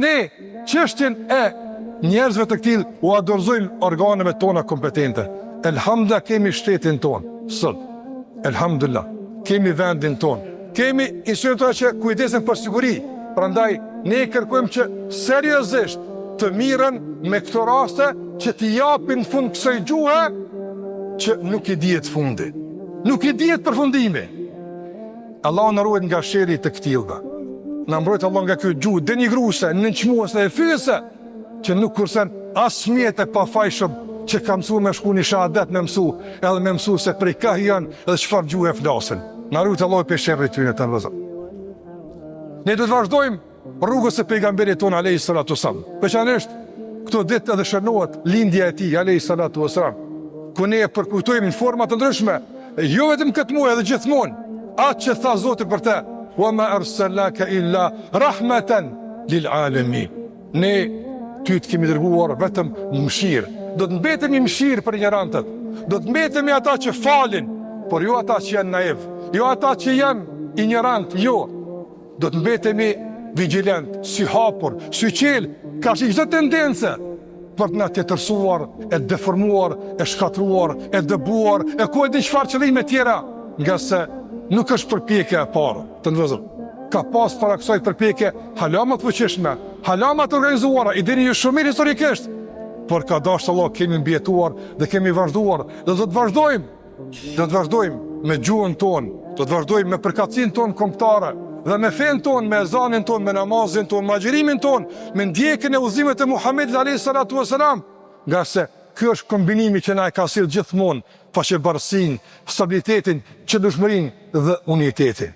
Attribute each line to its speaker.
Speaker 1: ne çështjen e njerëzve të tillë u dorëzojmë organeve tona kompetente. Elhamdulillah kemi shtetin ton sot. Elhamdulillah kemi vendin ton. Kemi instituta që kujdesen për siguri. Prandaj ne kërkojmë që seriozisht të mirën me këto raste që t'i japin fund kësaj gjuhe që nuk i dihet fundi. Nuk i dihet përfundimi. Allah na ruaj nga sherri të këtillve. Na mbrojt Allah nga kjo gjuhë denigruese, nënçmuese e fyese, që nuk kursen as fëmijët e pafajshëm që ka mësuar me shku një shahadet me mësu, edhe me mësu se prej ka janë edhe çfarë gjuhë e flasin. Na ruaj Allah për sherrin tyre të vëllezër. Ne do të vazhdojmë rrugës së pejgamberit ton alayhi salatu wasallam. Veçanërisht këto ditë edhe shënohet lindja e tij alayhi salatu wasallam, ku ne e përkujtojmë në forma të ndryshme, jo vetëm këtë muaj edhe gjithmonë, atë që tha Zoti për te, wa ma arsalnaka illa rahmatan lil alamin. Ne ty të kemi dërguar vetëm mëshirë. Do të mbetemi mëshirë për ignorantët. Do të mbetemi ata që falin, por jo ata që janë naiv, jo ata që janë ignorant, jo. Do të mbetemi vigjilent, sy hapur, sy qel, ka çdo tendencë për të na tjetërsuar, e deformuar, e shkatruar, e dëbuar, e ku e di çfarë qëllime tjera, nga se nuk është përpjekja e parë të ndëzër. Ka pas para kësaj përpjekje hala më të fuqishme, hala më të organizuara, i dini ju shumë mirë historikisht, por ka dashur Allah kemi mbjetuar dhe kemi vazhduar, dhe do të vazhdojmë. Do të vazhdojmë me gjuhën tonë, do të vazhdojmë me përkatësinë tonë kombëtare, dhe me fen ton, me ezanin ton, me namazin ton, me agjerimin ton, me ndjekjen e udhëzimeve të Muhamedit alayhi salatu wasalam, nga se ky është kombinimi që na e ka sill gjithmonë faqebarësinë, stabilitetin, çdoshmërinë dhe unitetin.